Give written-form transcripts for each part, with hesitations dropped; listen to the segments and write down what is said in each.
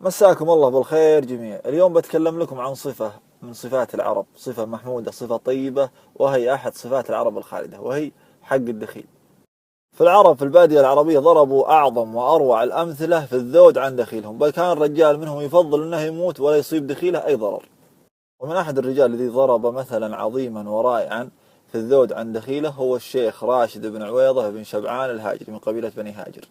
مساكم الله بالخير جميع. اليوم بتكلم لكم عن صفة من صفات العرب، صفة محمودة، صفة طيبة، وهي أحد صفات العرب الخالدة، وهي حق الدخيل. في العرب في البادية العربية ضربوا أعظم وأروع الأمثلة في الذود عن دخيلهم، بل كان الرجال منهم يفضل أنه يموت ولا يصيب دخيله أي ضرر. ومن أحد الرجال الذي ضرب مثلا عظيما ورائعا في الذود عن دخيله هو الشيخ راشد بن عويضة بن شبعان الهاجري من قبيلة بني هاجر.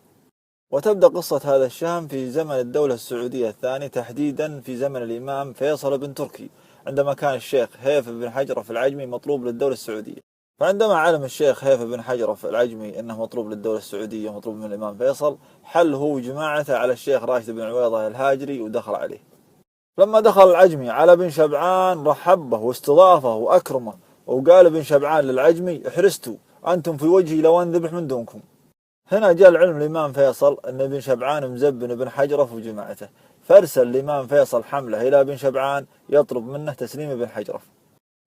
وتبدأ قصة هذا الشهم في زمن الدولة السعودية الثانية، تحديدا في زمن الإمام فيصل بن تركي، عندما كان الشيخ هيث بن حجرف العجمي مطلوب للدولة السعودية. فعندما علم الشيخ هيث بن حجرف العجمي أنه مطلوب للدولة السعودية ومطلوب من الإمام فيصل، حل هو وجماعته على الشيخ راشد بن عويضة الهاجري ودخل عليه. لما دخل العجمي على بن شبعان رحب به واستضافه وأكرمه، وقال بن شبعان للعجمي: احرستوا أنتم في وجهي لو أنذبح من دونكم. هنا جاء العلم الإمام فيصل أن بن شبعان مزبن بن حجرف وجماعته، فارسل الإمام فيصل حملة إلى بن شبعان يطلب منه تسليم بن حجرف.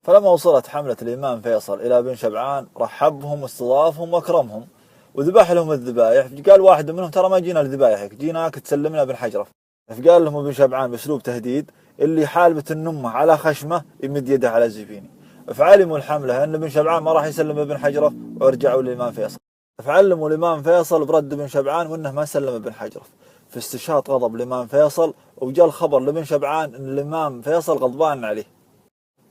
فلما وصلت حملة الإمام فيصل إلى بن شبعان رحبهم واستضافهم وأكرمهم وذبح لهم الذبائح. قال واحد منهم: ترى ما جينا لذبائحك، جيناك تسلمنا بن حجرف. فقال لهم ابن شبعان بأسلوب تهديد: اللي حالبة النمة على خشمه يمد يده على زفيني. فعلموا الحملة أن بن شبعان ما راح يسلم ابن حجرف، ورجعوا للإمام فيصل. فعلموا الإمام فيصل برد بن شبعان وأنه ما سلم ابن حجرف. فاستشاط غضب الإمام فيصل، وجاء الخبر لابن شبعان أن الإمام فيصل غضبان عليه.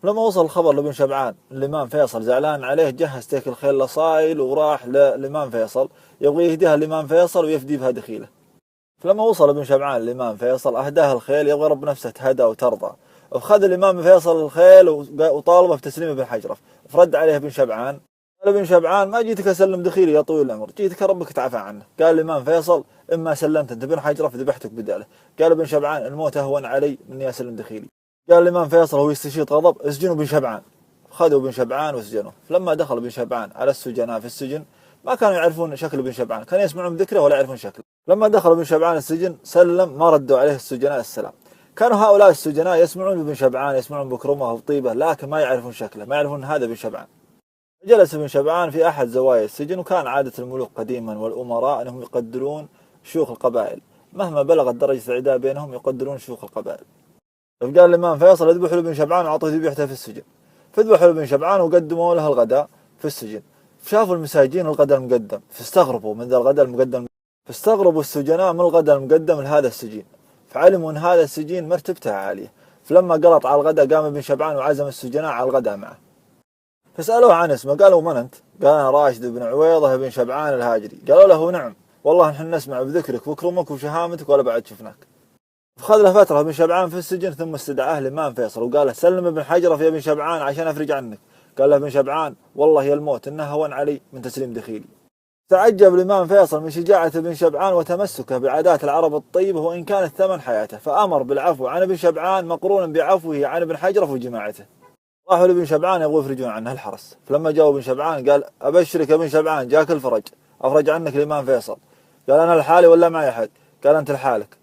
لما وصل الخبر لابن شبعان الإمام فيصل زعلان عليه، جهز تيك الخيل لصايل وراح للإمام فيصل يبغى يهديها الإمام فيصل ويفدي بها دخيله. فلما وصل ابن شبعان الإمام فيصل أهداه الخيل يبغى رب نفسه تهدى وترضى. فخذ الإمام فيصل الخيل وطالبه بتسليم ابن حجرف. فرد عليه ابن شبعان: قال ابن شبعان: ما جيتك أسلم دخيلي يا طويل العمر، جيتك ربك تعفى عنه. قال الإمام فيصل: إما سلمت أنت ابن حجرف ذبحتك بداله. قال ابن شبعان: الموت أهون علي من إني أسلم دخيلي. قال الإمام فيصل وهو يستشيط غضب: اسجنوا ابن شبعان. خذوا ابن شبعان وسجنوه. فلما دخل ابن شبعان على السجناء في السجن ما كانوا يعرفون شكل ابن شبعان، كانوا يسمعون ذكره ولا يعرفون شكله. لما دخل ابن شبعان السجن سلم، ما ردوا عليه السجناء السلام. كانوا هؤلاء السجناء يسمعون ابن شبعان، يسمعون بكرمه وطيبه، لكن ما يعرفون شكله، ما يعرفون هذا ابن شبعان. جلس ابن شبعان في أحد زوايا السجن، وكان عادة الملوك قديما والأمراء أنهم يقدرون شيوخ القبائل، مهما بلغت درجة العداء بينهم يقدرون شيوخ القبائل. فقال الإمام فيصل: اذبحوا لابن شبعان وأعطوه ذبيحته في السجن. فذبحوا لابن شبعان وقدموا له الغداء في السجن. فشافوا المساجين الغداء المقدم فاستغربوا من ذا الغداء المقدم، فاستغربوا السجناء من الغداء المقدم لهذا السجين، فعلموا أن هذا السجين مرتبته عالية. فلما قلط على الغداء قام ابن شبعان وعزم السجناء على الغداء معه. فسألوه عن اسمه، قالوا: من أنت؟ قال: أنا راشد بن عويضة بن شبعان الهاجري. قالوا له: نعم والله نحن نسمع بذكرك وكرمك وشهامتك ولا بعد شفناك. فخذ له فترة ابن شبعان في السجن، ثم استدعاه الإمام فيصل وقال له: سلم ابن حجرف يا ابن شبعان عشان أفرج عنك. قال له ابن شبعان: والله يا الموت إنه هون علي من تسليم دخيلي. تعجب الإمام فيصل من شجاعة ابن شبعان وتمسكه بعادات العرب الطيبة وإن كانت ثمن حياته، فأمر بالعفو عن ابن شبعان مقرونا بعفوه عن ابن حجرف وجماعته. راحوا لابن شبعان يبغوا يفرجون عنه الحرس. فلما جاءوا ابن شبعان قال: أبشرك يا ابن شبعان جاك الفرج، أفرج عنك الإمام فيصل. قال: أنا لحالي ولا معي أحد؟ قال: أنت لحالك.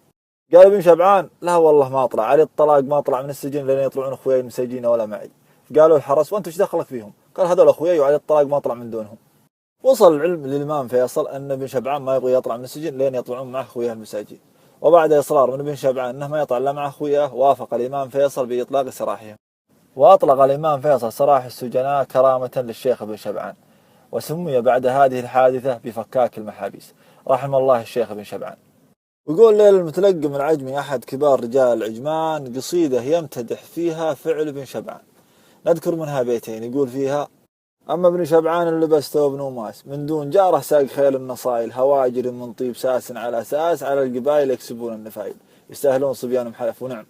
قال ابن شبعان: لا والله ما أطلع علي الطلاق، ما أطلع من السجن لين يطلعون أخوياي المساجين ولا معي. قالوا الحرس: وأنت ايش دخلك فيهم؟ قال: هذول أخوياي وعلي الطلاق ما أطلع من دونهم. وصل العلم للإمام فيصل أن ابن شبعان ما يبغى يطلع من السجن لين يطلعون معه أخوياه المساجين. وبعد إصرار من ابن شبعان أنه ما يطلع إلا مع أخوياه، وافق الإمام فيصل بإطلاق سراحهم. وأطلق الإمام فيصل سراح السجناء كرامة للشيخ ابن شبعان، وسمي بعد هذه الحادثة بفكاك المحابيس، رحم الله الشيخ ابن شبعان. ويقول ليل المتلقم العجمي أحد كبار رجال العجمان قصيدة يمتدح فيها فعل ابن شبعان، نذكر منها بيتين. يقول فيها: أما ابن شبعان اللي لبس ثوب نوماس، من دون جاره ساق خيل النصائل، هواجر من طيب ساس على أساس، على القبائل يكسبون النفايل، يستاهلون صبيانهم حلف. ونعم.